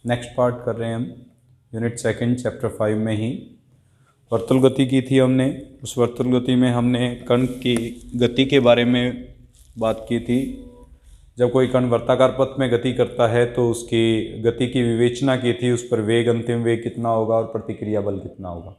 Next part कर रहे हैं हम यूनिट सेकंड चैप्टर 5 में ही। वर्तुल गति की थी हमने। उस वर्तुल गति में हमने कण की गति के बारे में बात की थी। जब कोई कण वर्ताकार पथ में गति करता है तो उसकी गति की विवेचना की थी, उस पर वेग, अंतिम वेग कितना होगा और प्रतिक्रिया बल कितना होगा।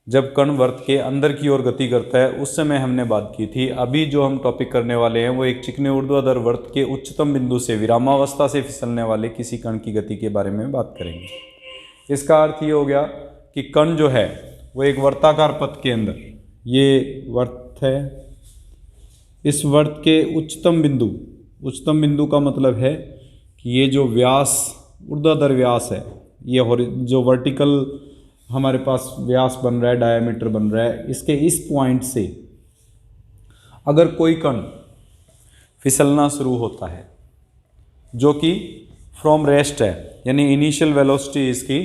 जब कण वर्त के अंदर की ओर गति करता है उस समय हमने बात की थी। अभी जो हम टॉपिक करने वाले हैं वो एक चिकने ऊर्ध्वाधर वर्त के उच्चतम बिंदु से विरामावस्था से फिसलने वाले किसी कण की गति के बारे में बात करेंगे। इसका अर्थ ये हो गया कि कण जो है वो एक वर्ताकार पथ के अंदर, ये वर्त है, इस वर्त के उच्चतम बिंदु का मतलब है कि ये जो व्यास, ऊर्ध्वाधर व्यास है, ये जो वर्टिकल हमारे पास व्यास बन रहा है, डायामीटर बन रहा है, इसके इस पॉइंट से अगर कोई कण फिसलना शुरू होता है जो कि फ्रॉम रेस्ट है, यानी इनिशियल वेलोसिटी इसकी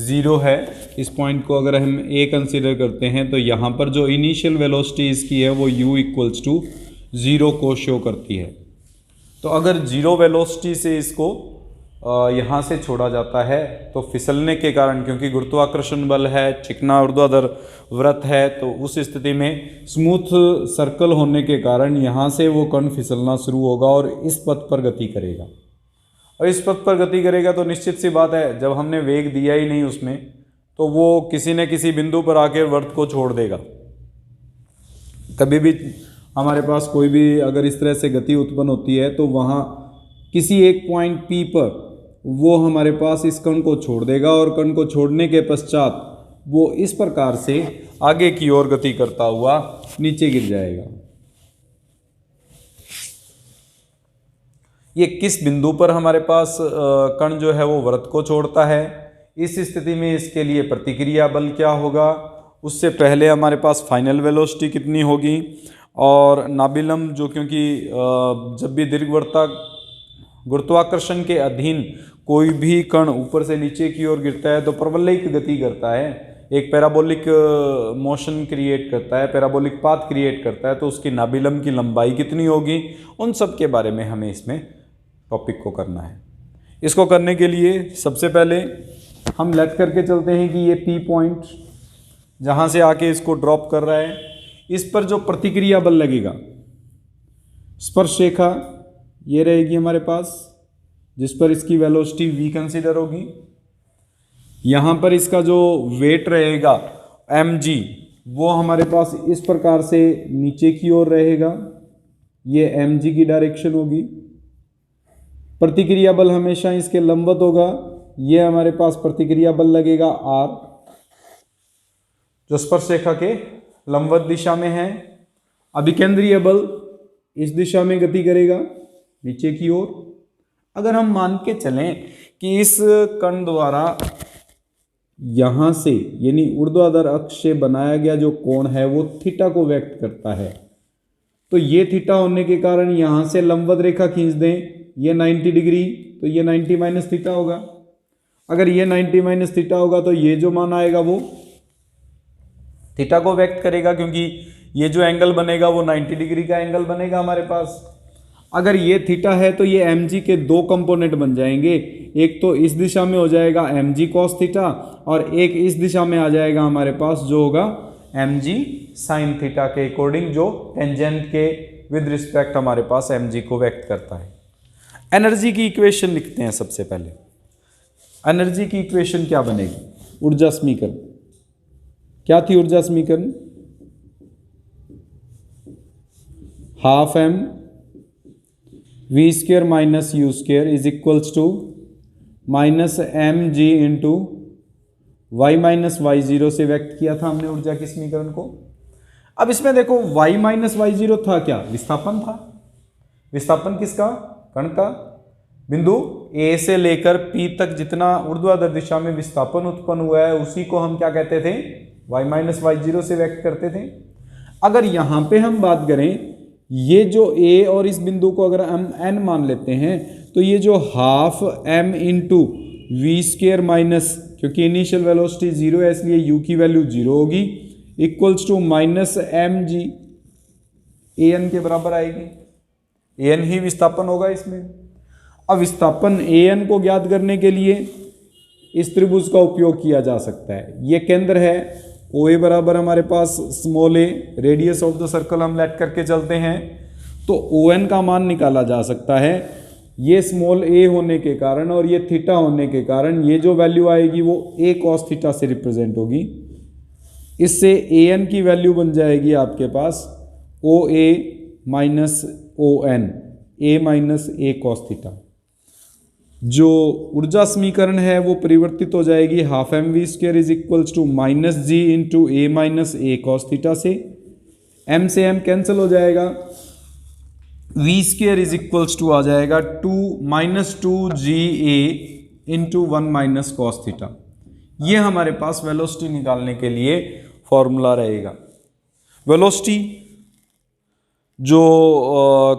0 है, इस पॉइंट को अगर हम a कंसीडर करते हैं तो यहाँ पर जो इनिशियल वेलोसिटी इसकी है वो u = 0 को शो करती है। तो अगर 0 वेलोसिटी से इसको यहाँ से छोड़ा जाता है तो फिसलने के कारण, क्योंकि गुरुत्वाकर्षण बल है, चिकना ऊर्ध्वाधर वृत्त है, तो उस स्थिति में स्मूथ सर्कल होने के कारण यहाँ से वो कण फिसलना शुरू होगा और इस पथ पर गति करेगा। और इस पथ पर गति करेगा तो निश्चित सी बात है, जब हमने वेग दिया ही नहीं उसमें, तो वो किसी न किसी बिंदु पर आकर वृत्त को छोड़ देगा। कभी भी हमारे पास कोई भी अगर इस तरह से गति उत्पन्न होती है तो वहाँ किसी एक पॉइंट P पर वो हमारे पास इस कण को छोड़ देगा और कण को छोड़ने के पश्चात वो इस प्रकार से आगे की ओर गति करता हुआ नीचे गिर जाएगा। ये किस बिंदु पर हमारे पास कण जो है वो वृत्त को छोड़ता है, इस स्थिति में इसके लिए प्रतिक्रिया बल क्या होगा, उससे पहले हमारे पास फाइनल वेलोसिटी कितनी होगी, और नाभिलंब जो, क्योंकि जब भी दीर्घवृत्ता गुरुत्वाकर्षण के अधीन कोई भी कण ऊपर से नीचे की ओर गिरता है तो परवलयिक गति करता है, एक पैराबोलिक मोशन क्रिएट करता है, पैराबोलिक पाथ क्रिएट करता है, तो उसकी नाभिलंब की लंबाई कितनी होगी, उन सब के बारे में हमें इसमें टॉपिक को करना है। इसको करने के लिए सबसे पहले हम लेट करके चलते हैं कि ये P पॉइंट जहाँ से आके इसको ड्रॉप कर रहा है, इस पर जो प्रतिक्रिया बल लगेगा, स्पर्श रेखा ये रहेगी हमारे पास, जिस पर इसकी वेलोसिटी v कंसीडर होगी। यहाँ पर इसका जो वेट रहेगा mg, वो हमारे पास इस प्रकार से नीचे की ओर रहेगा, ये mg की डायरेक्शन होगी। प्रतिक्रिया बल हमेशा इसके लंबवत होगा, ये हमारे पास प्रतिक्रिया बल लगेगा r, जो स्पर्श रेखा के लंबवत दिशा में है। अभिकेंद्रीय बल इस दिशा में गति करेगा नीचे की ओर। अगर हम मान के चलें कि इस कण द्वारा यहाँ से, यानी ऊर्ध्वाधर अक्ष से बनाया गया जो कोण है वो थीटा को व्यक्त करता है, तो ये थीटा होने के कारण यहाँ से लंबवत रेखा खींच दें, ये 90 डिग्री, तो ये 90 माइनस थीटा होगा। अगर ये 90 माइनस थीटा होगा तो ये जो मान आएगा वो थीटा को व्यक्त करेगा, क्योंकि ये जो एंगल बनेगा वो 90 डिग्री का एंगल बनेगा हमारे पास। अगर ये थीटा है तो ये mg के दो कंपोनेंट बन जाएंगे, एक तो इस दिशा में हो जाएगा mg cos थीटा और एक इस दिशा में आ जाएगा हमारे पास जो होगा mg sin थीटा के अकॉर्डिंग, जो टेंजेंट के विद रिस्पेक्ट हमारे पास mg को व्यक्त करता है। एनर्जी की इक्वेशन लिखते हैं सबसे पहले। एनर्जी की इक्वेशन क्या बनेगी? ऊर्जा समीकरण क्या थी? ऊर्जा समीकरण half m v² minus u² is equals to minus mg into y minus y0 से व्यक्त किया था हमने ऊर्जा की समीकरण को। अब इसमें देखो y माइनस y0 था क्या? विस्थापन था। विस्थापन किसका? कण का। बिंदु A से लेकर P तक जितना ऊर्ध्वाधर दिशा में विस्थापन उत्पन्न हुआ है उसी को हम क्या कहते थे? y माइनस y0 से व्यक्त करते थे। अगर यहाँ पे हम बात करें, ये जो A और इस बिंदु को अगर हम n मान लेते हैं तो ये जो half m into v² minus, क्योंकि इनिशियल वेलोसिटी 0 है इसलिए u की वैल्यू 0 होगी, equals to minus mg, an के बराबर आएगी। an ही विस्थापन होगा इसमें। अब विस्थापन an को ज्ञात करने के लिए इस त्रिभुज का उपयोग किया जा सकता है। ये केंद्र है OA बराबर हमारे पास small a, radius of the circle हम लेट करके चलते हैं तो ON का मान निकाला जा सकता है। ये स्मॉल a होने के कारण और ये थीटा होने के कारण ये जो वैल्यू आएगी वो a cos थीटा से रिप्रेजेंट होगी। इससे an की वैल्यू बन जाएगी आपके पास OA minus ON, a minus a cos theta. जो ऊर्जा समीकरण है वो परिवर्तित हो जाएगी half M V square is equals to minus G into A minus A cos theta से। m से m कैंसिल हो जाएगा, V square is equals to आ जाएगा minus two G A into one minus cos theta. ये हमारे पास velocity निकालने के लिए फॉर्मूला रहेगा। वेलोसिटी जो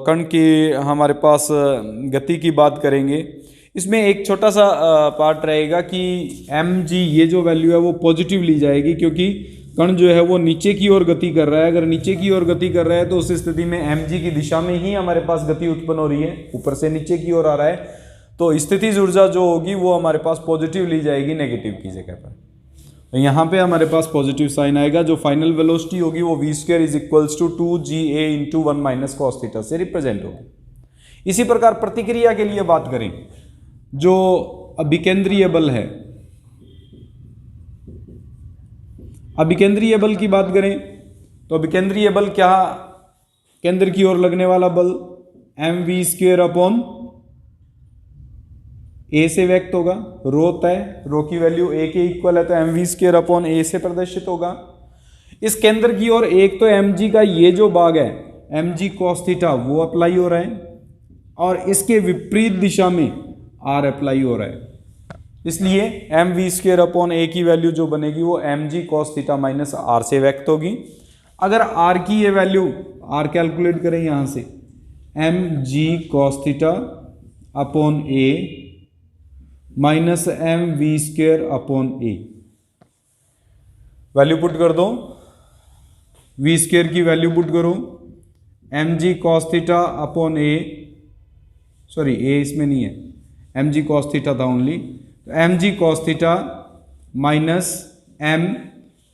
कण की हमारे पास गति की बात करेंगे, इसमें एक छोटा सा पार्ट रहेगा कि mg ये जो वैल्यू है वो पॉजिटिव ली जाएगी क्योंकि कण जो है वो नीचे की ओर गति कर रहा है। अगर नीचे की ओर गति कर रहा है तो उस स्थिति में mg की दिशा में ही हमारे पास गति उत्पन्न हो रही है, ऊपर से नीचे की ओर आ रहा है, तो स्थितिज ऊर्जा जो होगी वो हमारे पास पॉजिटिव ली जाएगी नेगेटिव की जगह पर। तो यहाँ पे हमारे पास पॉजिटिव साइन आएगा। जो फाइनल वेलोसिटी होगी वो v square is equals to 2GA into 1 minus cos theta से रिप्रेजेंट होगी। इसी प्रकार प्रतिक्रिया के लिए बात करें, जो अभिकेंद्रीय बल है, अभिकेंद्रीय बल की बात करें तो अभिकेंद्रीय बल क्या, केंद्र की ओर लगने वाला बल mv स्क्वायर अपॉन a से व्यक्त होगा। रो होता है, रो की वैल्यू a के इक्वल है तो mv स्क्वायर अपॉन a से प्रदर्शित होगा। इस केंद्र की ओर एक तो mg का ये जो भाग है mg cos थीटा वो अप्लाई हो रहा है और इसके विपरीत दिशा में r अप्लाई हो रहा है, इसलिए mv स्क्वायर अपॉन a की वैल्यू जो बनेगी वो mg cos theta minus r से व्यक्त होगी। अगर r की ये वैल्यू r कैलकुलेट करें यहाँ से mg cos theta upon a minus mv square upon a, value put कर दो, v स्क्वायर की वैल्यू पुट करो, mg cos theta upon a, sorry a इसमें नहीं है, mg cos थीटा था ओनली, तो mg cos theta minus m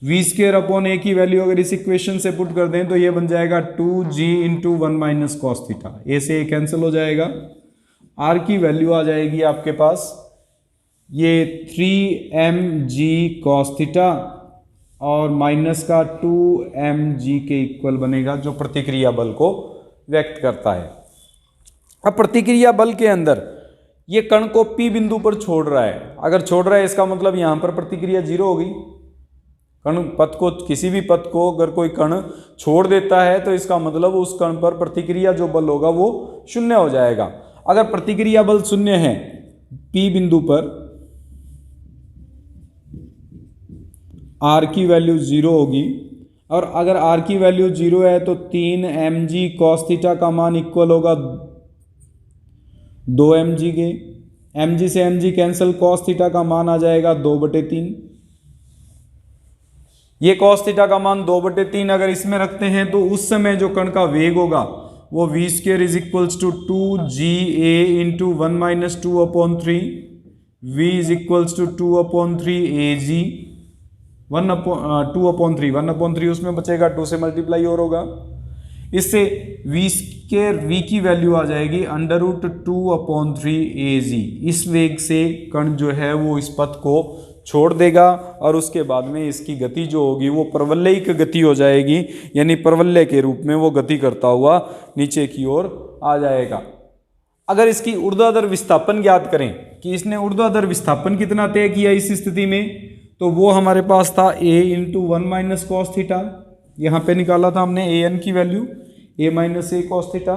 v square upon a की वैल्यू अगर इस इक्वेशन से पुट कर दें तो ये बन जाएगा 2g into 1 minus cos theta. a से a कैंसिल हो जाएगा, r की वैल्यू आ जाएगी आपके पास ये 3mg cos थीटा और माइनस का 2mg के इक्वल बनेगा, जो प्रतिक्रिया बल को व्यक्त करता है। अब प्रतिक्रिया बल के अंदर ये कण को P बिंदु पर छोड़ रहा है, अगर छोड़ रहा है इसका मतलब यहां पर प्रतिक्रिया जीरो होगी। कण पथ को, किसी भी पथ को अगर कोई कण छोड़ देता है तो इसका मतलब उस कण पर प्रतिक्रिया जो बल होगा वो शून्य हो जाएगा। अगर प्रतिक्रिया बल शून्य है P बिंदु पर, R की वैल्यू जीरो होगी, और अगर R की वैल्यू जीरो है तो 3mg cos थीटा का मान इक्वल होगा 2mg के, mg से mg कैंसिल, cos थीटा का मान आ जाएगा 2/3। ये cos थीटा का मान 2/3 अगर इसमें रखते हैं तो उस समय जो कण का वेग होगा वो v square is equals to 2GA into 1 minus 2/3, v is equals to 2/3 AG, 1/3 उसमें बचेगा, 2 से मल्टीप्लाई और होगा। इससे v स्क्वायर v की वैल्यू आ जाएगी √2/3 AG। इस वेग से कण जो है वो इस पथ को छोड़ देगा और उसके बाद में इसकी गति जो होगी वो परवलयिक गति हो जाएगी, यानी परवलय के रूप में वो गति करता हुआ नीचे की ओर आ जाएगा। अगर इसकी ऊर्ध्वाधर विस्थापन ज्ञात करें कि इसने ऊर्ध्वाधर विस्थापन कितना तय किया इस स्थिति में, तो वो हमारे पास था a into 1 minus cos theta, यहाँ पे निकाला था हमने an की value a minus a cos theta.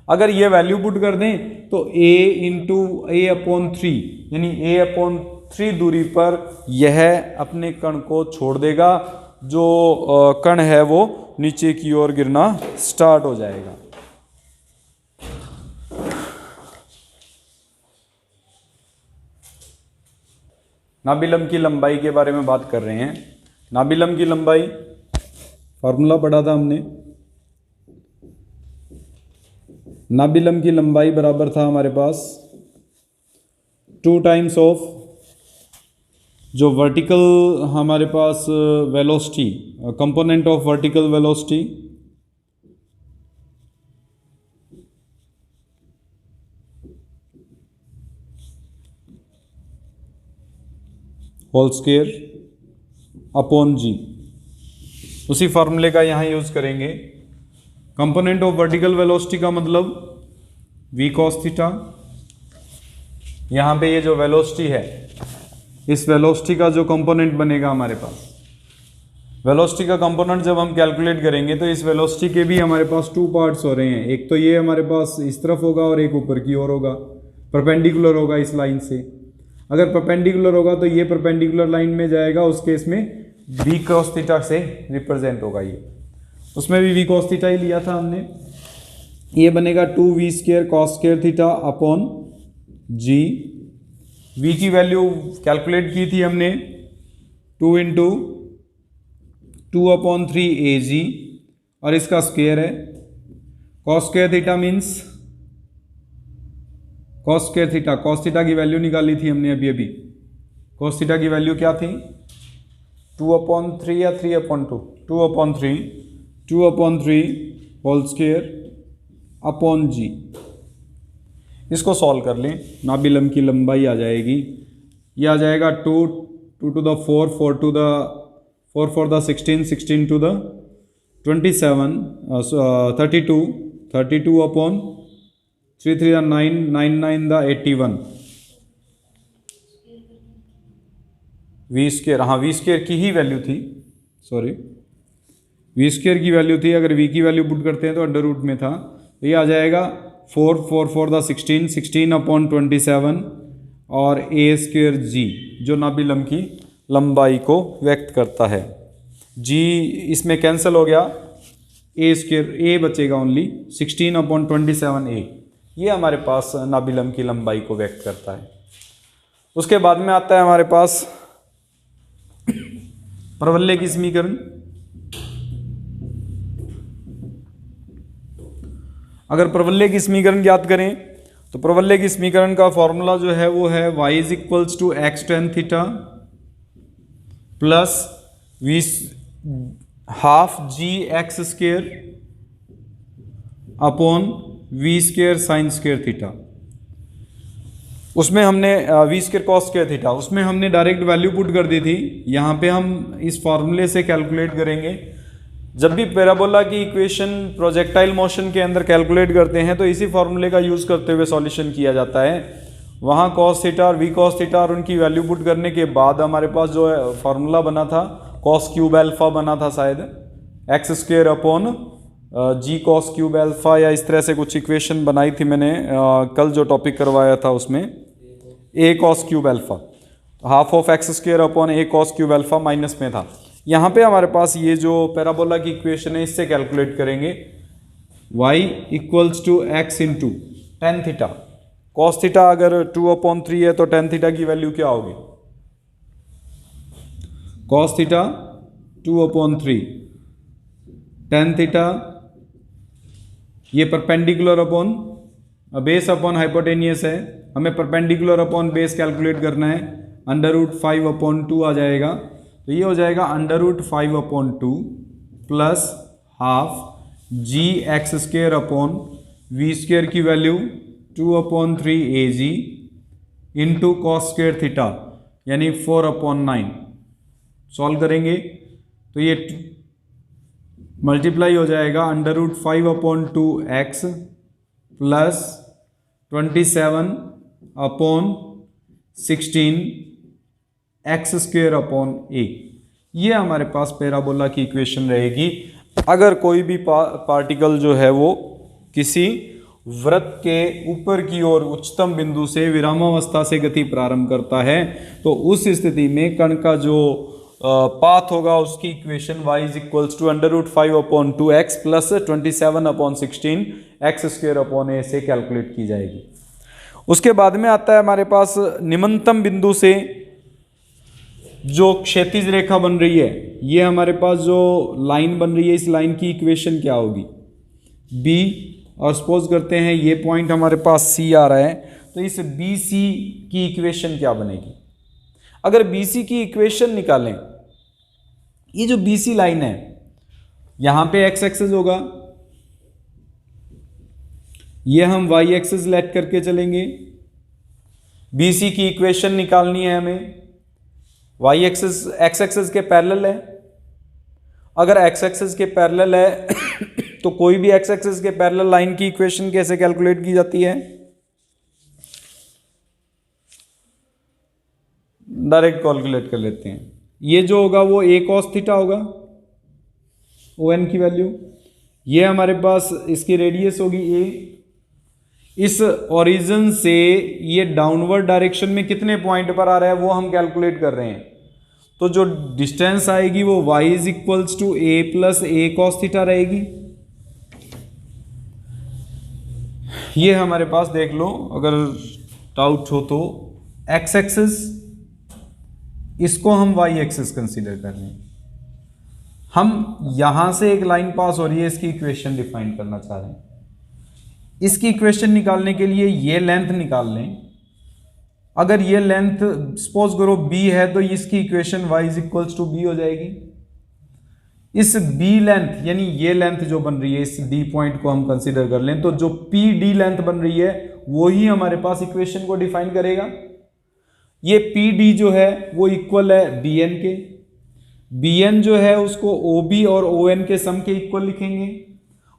अगर ये वैल्यू पुट कर दें तो a इंटू a/3 यानी a/3 दूरी पर यह अपने कण को छोड़ देगा, जो कण है वो नीचे की ओर गिरना स्टार्ट हो जाएगा। नाभिलम की लंबाई के बारे में बात कर रहे हैं। नाभिलम की लंबाई फॉर्मूला पढ़ा था हमने, नाभिलम की लंबाई बराबर था हमारे पास 2 टाइम्स ऑफ जो वर्टिकल हमारे पास velocity, component of vertical velocity whole square upon G. उसी फार्मूले का यहाँ यूज करेंगे। कंपोनेंट ऑफ वर्टिकल वेलोसिटी का मतलब v cos थीटा। यहाँ पे ये जो वेलोसिटी है, इस वेलोसिटी का जो कंपोनेंट बनेगा हमारे पास, वेलोसिटी का कंपोनेंट जब हम कैलकुलेट करेंगे तो इस वेलोसिटी के भी हमारे पास 2 पार्ट्स हो रहे हैं। एक तो ये हमारे पास इस तरफ होगा और एक ऊपर की ओर होगा, परपेंडिकुलर होगा इस लाइन से। अगर परपेंडिकुलर होगा तो ये परपेंडिकुलर लाइन में जाएगा, उस केस में v cos थीटा से रिप्रेजेंट होगा ये। उसमें भी v cos थीटा ही लिया था हमने। ये बनेगा 2v square cos square theta upon g। v की वैल्यू कैलकुलेट की थी हमने 2 इंटू 2/3 AG और इसका स्क्वायर है। cos square theta means cos square theta, cos theta की वैल्यू निकाली थी हमने अभी। cos थीटा की वैल्यू क्या थी? 2/3 या 3/2? 2/3 होल स्क्वायर अपॉन जी। इसको सॉल्व कर लें, नाभिलम की लंबाई आ जाएगी, ये आ जाएगा 2 to the 4, 4 to the 4 for the 16, 16 to the 27, 32 upon 3 3 the 9, 9 9 the 81 v square. हाँ, v स्क्वायर की ही वैल्यू थी, सॉरी v स्क्वायर की वैल्यू थी। अगर v की वैल्यू पुट करते हैं तो अंडर रूट में था, तो ये आ जाएगा 4 4 for the 16, 16 upon 27 और a स्क्वायर g जो नाभिलम की लंबाई को व्यक्त करता है। g इसमें कैंसिल हो गया, a स्क्वायर a बचेगा ओनली, 16/27 a। ये हमारे पास नाभिलम की लंबाई को व्यक्त करता है। उसके बाद में आता है हमारे पास प्रवलय की समीकरण। अगर प्रवलय की समीकरण ज्ञात करें तो प्रवलय की समीकरण का फॉर्मूला जो है वो है y = x tan theta plus v half g x square upon v square sine square theta. उसमें हमने v square cos square theta, उसमें हमने डायरेक्ट वैल्यू पुट कर दी थी। यहाँ पे हम इस फॉर्मूले से कैलकुलेट करेंगे। जब भी पैराबोला की इक्वेशन प्रोजेक्टाइल मोशन के अंदर कैलकुलेट करते हैं तो इसी फॉर्मूले का यूज़ करते हुए सॉल्यूशन किया जाता है। वहाँ कॉस थीटा और वी कॉस थीटा और उनकी वैल्यू पुट करने के बाद हमारे पास जो है फार्मूला बना था, कॉस क्यूब अल्फा बना था शायद, एक्स स्क्वायर अपॉन जी कॉस क्यूब अल्फा, या इस तरह से कुछ इक्वेशन बनाई थी मैंने कल जो टॉपिक करवाया था उसमें, A cos cube alpha, half of X square upon A cos cube alpha minus में था। यहाँ पे हमारे पास ये जो पैराबोला की इक्वेशन है इससे कैलकुलेट करेंगे y = x into tan theta. Cos theta अगर 2/3 है तो टेन थीटा की वैल्यू क्या होगी? कॉस थीटा 2/3, टेन थीटा ये perpendicular upon base upon hypotenuse है, हमें परपेंडिकुलर अपॉन बेस कैलकुलेट करना है, √5/2 आ जाएगा। तो ये हो जाएगा √5/2 plus half G X square upon V square की value 2/3 AG into cos square theta यानी 4/9। सॉल्व करेंगे तो ये मल्टीप्लाई हो जाएगा √5/2 x plus 27/16 X square upon A. ये हमारे पास पैराबोला की इक्वेशन रहेगी। अगर कोई भी पार्टिकल जो है वो किसी वृत्त के ऊपर की ओर उच्चतम बिंदु से विरामावस्था से गति प्रारंभ करता है तो उस स्थिति में कण का जो पाथ होगा उसकी equation y = √5/2 x plus 27/16 X square upon A से कैलकुलेट की जाएगी। उसके बाद में आता है हमारे पास निम्नतम बिंदु से जो क्षैतिज रेखा बन रही है, ये हमारे पास जो लाइन बन रही है इस लाइन की इक्वेशन क्या होगी? b, और सपोज करते हैं ये पॉइंट हमारे पास c आ रहा है, तो तो इस बी सी की इक्वेशन क्या बनेगी? अगर बी सी की इक्वेशन निकालें, ये जो बी सी लाइन है यहां पे एक्स एक्सिस होगा, ये हम वाई एक्सिस लेट करके चलेंगे। बी सी की इक्वेशन निकालनी है हमें, वाई एक्सिस एक्स एक्सिस के पैरेलल है। अगर एक्स एक्सिस के पैरेलल है तो कोई भी एक्स एक्सिस के पैरेलल लाइन की इक्वेशन कैसे कैलकुलेट की जाती है? डायरेक्ट कैलकुलेट कर लेते हैं। ये जो होगा वो a cos थीटा होगा, ओ एन की वैल्यू। ये हमारे पास इसकी रेडियस होगी a। इस ओरिजिन से ये डाउनवर्ड डायरेक्शन में कितने पॉइंट पर आ रहा है वो हम कैलकुलेट कर रहे हैं। तो जो डिस्टेंस आएगी वो y is equals to a plus a cos theta रहेगी। ये हमारे पास देख लो, अगर डाउट हो तो x एक्सिस, इसको हम y एक्सिस कंसीडर कर रहे हैं। हम यहां से एक लाइन पास हो रही है, इसकी इक्वेशन डिफाइन करना चाह रहे हैं। इसकी इक्वेशन निकालने के लिए ये लेंथ निकाल लें। अगर ये लेंथ सपोज करो b है तो इसकी equation y is equals to b हो जाएगी। इस b लेंथ यानी ये लेंथ जो बन रही है, इस d पॉइंट को हम कंसीडर कर लें, तो जो PD लेंथ बन रही है वो ही हमारे पास इक्वेशन को डिफाइन करेगा। ये PD जो है वो इक्वल है BN के। BN जो है उसको OB और ON के सम के इक्वल लिखेंगे।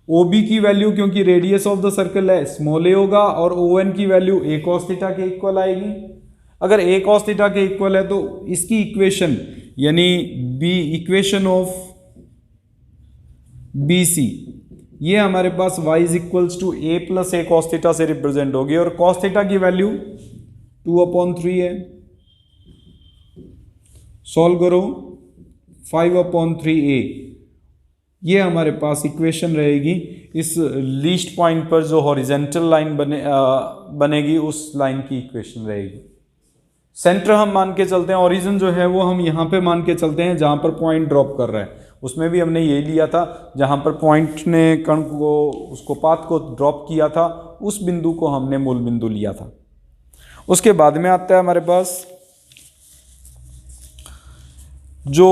OB की वैल्यू क्योंकि रेडियस ऑफ द सर्कल है स्मॉल a होगा, और ON की वैल्यू a cos थीटा के इक्वल आएगी। अगर a cos थीटा के इक्वल है तो इसकी इक्वेशन यानी B इक्वेशन ऑफ BC ये हमारे पास y is equals to a plus a cos theta से रिप्रेजेंट होगी, और cos थीटा की वैल्यू 2/3 है। सॉल्व करो, 5/3a ये हमारे पास इक्वेशन रहेगी। इस लीस्ट पॉइंट पर जो हॉरिजेंटल लाइन बनेगी उस लाइन की इक्वेशन रहेगी। सेंटर हम मान के चलते हैं, ओरिजिन जो है वो हम यहाँ पे मान के चलते हैं जहाँ पर पॉइंट ड्रॉप कर रहा है। उसमें भी हमने यही लिया था, जहाँ पर पॉइंट ने कण को उसको पाथ को ड्रॉप किया था उस बिंदु को हमने मूल बिंदु लिया था। उसके बाद में आता है हमारे पास जो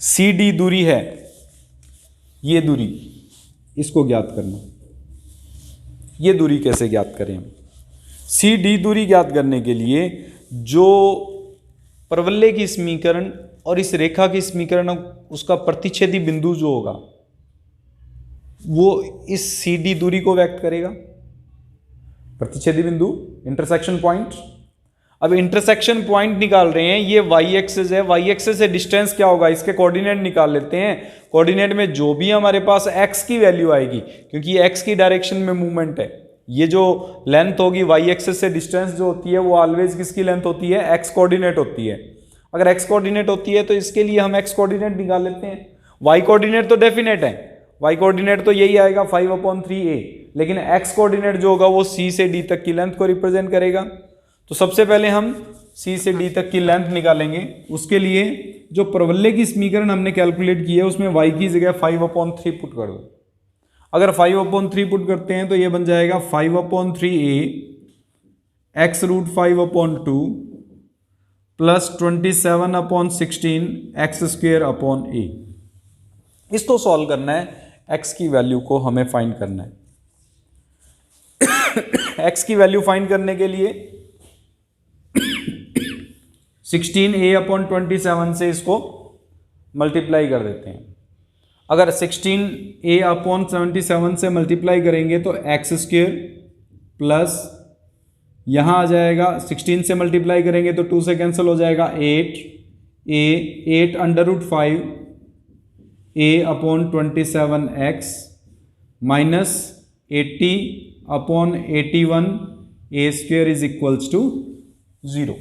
CD दूरी है, ये दूरी, इसको ज्ञात करना। ये दूरी कैसे ज्ञात करें हम? CD दूरी ज्ञात करने के लिए जो परवलय की समीकरण और इस रेखा की समीकरण, उसका प्रतिच्छेदी बिंदु जो होगा वो इस CD दूरी को व्यक्त करेगा। प्रतिच्छेदी बिंदु, इंटरसेक्शन पॉइंट। अब इंटरसेक्शन पॉइंट निकाल रहे हैं, ये y एक्सिस है, y एक्सिस से डिस्टेंस क्या होगा इसके कोऑर्डिनेट निकाल लेते हैं। कोऑर्डिनेट में जो भी हमारे पास x की वैल्यू आएगी, क्योंकि x की डायरेक्शन में मूवमेंट है, ये जो लेंथ होगी y एक्सिस से डिस्टेंस जो होती है वो ऑलवेज किसकी लेंथ होती है? x कोऑर्डिनेट होती है। अगर x कोऑर्डिनेट होती है तो इसके लिए हम x कोऑर्डिनेट निकाल लेते हैं। y कोऑर्डिनेट तो डेफिनेट है, y कोऑर्डिनेट तो यही आएगा 5/3a, लेकिन x कोऑर्डिनेट जो होगा वो c से d तक की लेंथ को रिप्रेजेंट करेगा। तो सबसे पहले हम c से d तक की लेंथ निकालेंगे। उसके लिए जो परवलय की समीकरण हमने कैलकुलेट की है उसमें y की जगह 5/3 पुट कर दो। अगर 5/3 पुट करते हैं तो ये बन जाएगा 5/3a x√5/2 प्लस 27/16 x²/a। इसको सॉल्व करना है, x की वैल्यू को हमें फाइंड करना है। x की वैल्यू फाइंड करने के लिए 16a/27 से इसको मल्टीप्लाई कर देते हैं। अगर 16a/77 से मल्टीप्लाई करेंगे तो x² प्लस यहाँ आ जाएगा, 16 से मल्टीप्लाई करेंगे तो 2 से कैंसिल हो जाएगा 8/5 a/27x minus 80/81 a² is equals to 0।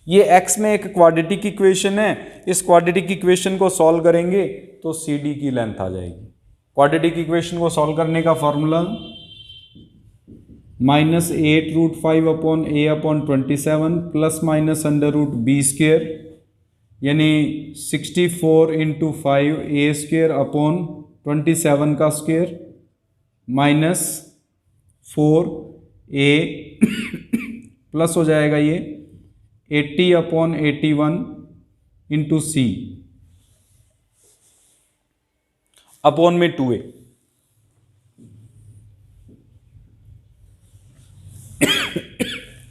ये x में एक क्वाड्रेटिक इक्वेशन है, इस क्वाड्रेटिक इक्वेशन को सॉल्व करेंगे तो CD की लेंथ आ जाएगी। क्वाड्रेटिक इक्वेशन को सॉल्व करने का formula -8√5/a/27 plus minus √b² यानी 64 × 5 a² / 27 का स्क्वायर माइनस 4 ए प्लस हो जाएगा ये 80/81 इंटू सी अपॉन में 2a।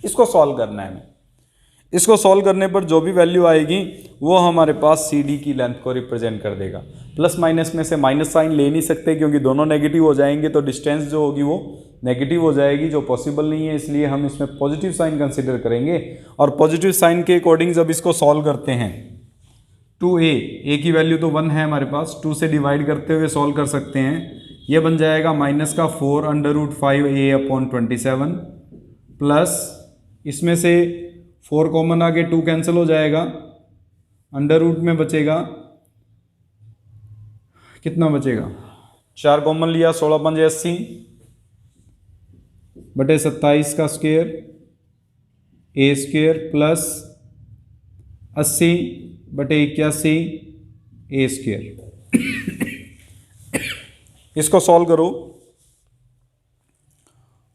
इसको सॉल्व करना है हमें। इसको सॉल्व करने पर जो भी वैल्यू आएगी वो हमारे पास सी डी की लेंथ को रिप्रेजेंट कर देगा। प्लस माइनस में से माइनस साइन ले नहीं सकते क्योंकि दोनों नेगेटिव हो जाएंगे, तो डिस्टेंस जो होगी वो नेगेटिव हो जाएगी, जो पॉसिबल नहीं है। इसलिए हम इसमें पॉजिटिव साइन कंसिडर करेंगे और पॉजिटिव साइन के अकॉर्डिंग जब इसको सॉल्व करते हैं 2a, a की वैल्यू तो 1 है हमारे पास, 2 से डिवाइड करते हुए सॉल्व कर सकते हैं। ये बन जाएगा माइनस का 4√5a/27 प्लस इसमें से 4 कॉमन आके 2 कैंसिल हो जाएगा, अंडर रूट में बचेगा, कितना बचेगा 4 कॉमन लिया, 16×5 80/27 का square a square plus 80/81 a square. इसको सॉल्व करो,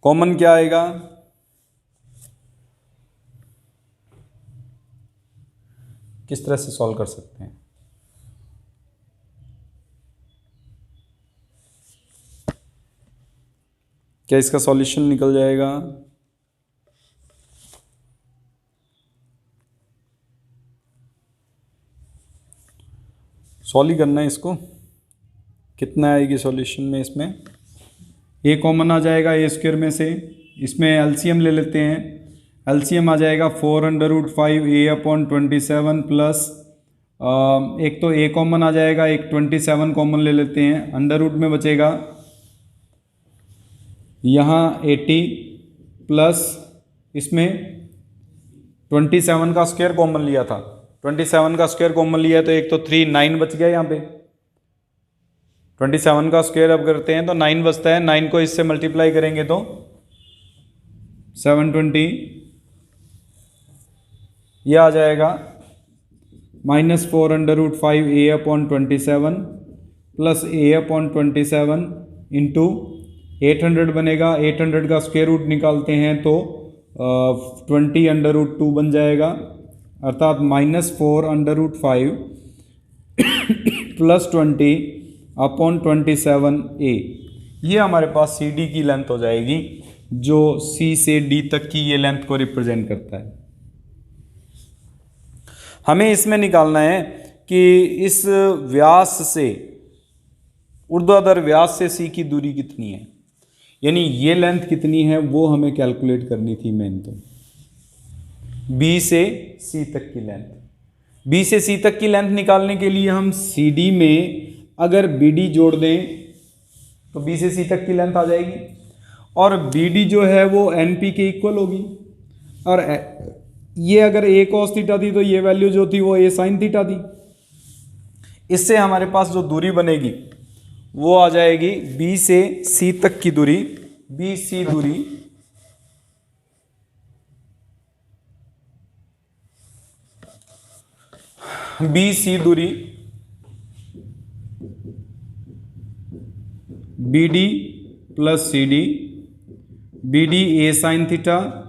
कॉमन क्या आएगा, किस तरह से सॉल्व कर सकते हैं। क्या इसका सॉल्यूशन निकल जाएगा, सॉल्व ही करना है इसको। कितना आएगी सॉल्यूशन में, इसमें ए कॉमन आ जाएगा ए स्क्वायर में से, इसमें एलसीएम ले लेते हैं। एलसीएम आ जाएगा 4√5a/27 प्लस एक तो a कॉमन आ जाएगा, एक 27 कॉमन ले लेते हैं, अंडर रूट में बचेगा यहाँ 80 प्लस इसमें 27 का स्क्वायर कॉमन लिया था, 27 का स्क्वायर कॉमन लिया तो एक तो 9 बच गया यहाँ पे। 27 का स्क्वायर अब करते हैं तो 9 बचता है, 9 को इससे मल्टीप्लाई करेंगे तो 720, यह आ जाएगा -4√5a/27 प्लस a/27 इंटू 800 बनेगा। 800 का स्क्वायर रूट निकालते हैं तो 20√2 बन जाएगा, अर्थात -4√5 प्लस 20/27a। ये हमारे पास सी डी की लेंथ हो जाएगी, जो सी से डी तक की ये लेंथ को रिप्रेजेंट करता है। हमें इसमें निकालना है कि इस व्यास से, ऊर्ध्वाधर व्यास से सी की दूरी कितनी है, यानी ये लेंथ कितनी है वो हमें कैलकुलेट करनी थी मेन। तो बी से सी तक की लेंथ, बी से सी तक की लेंथ निकालने के लिए हम सी डी में अगर बी डी जोड़ दें तो बी से सी तक की लेंथ आ जाएगी, और बी डी जो है वो एन पी के इक्वल होगी, और ये अगर ए कॉस थीटा थी तो ये वैल्यू जो थी वो ए साइन थीटा थी। इससे हमारे पास जो दूरी बनेगी वो आ जाएगी बी से सी तक की दूरी, बी सी दूरी बी सी दूरी B D plus C D, B D A sine theta,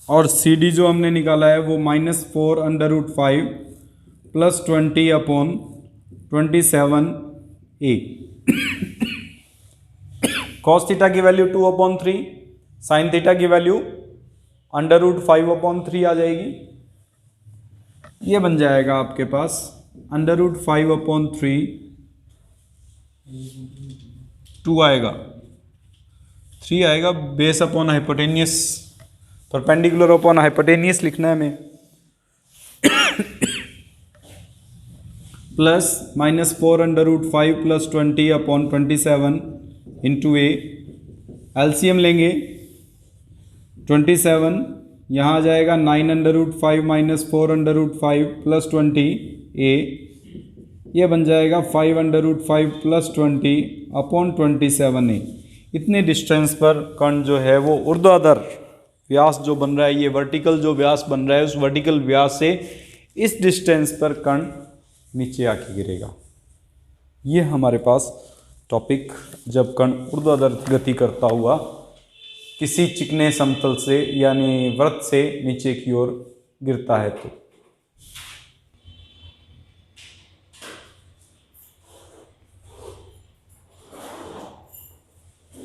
और सी डी जो हमने निकाला है वो -4√5 प्लस 20/27a। कॉस थीटा की वैल्यू 2/3, साइन थीटा की वैल्यू √5/3 आ जाएगी। ये बन जाएगा आपके पास √5/3, 2 आएगा, 3 आएगा, base upon hypotenuse, perpendicular upon hypotenuse लिखना है हमें, प्लस -4√5 प्लस 20/27 इंटू ए। एलसीएम लेंगे 27, यहाँ आ जाएगा 9√5 -4√5 प्लस 20a, ये बन जाएगा 5√5 प्लस 20/27a। इतने डिस्टेंस पर कण जो है वो ऊर्ध्वाधर व्यास जो बन रहा है, ये वर्टिकल जो व्यास बन रहा है, उस वर्टिकल व्यास से इस डिस्टेंस पर कण नीचे आके गिरेगा। ये हमारे पास टॉपिक जब कण ऊर्ध्वाधर गति करता हुआ किसी चिकने समतल से यानी वृत्त से नीचे की ओर गिरता है तो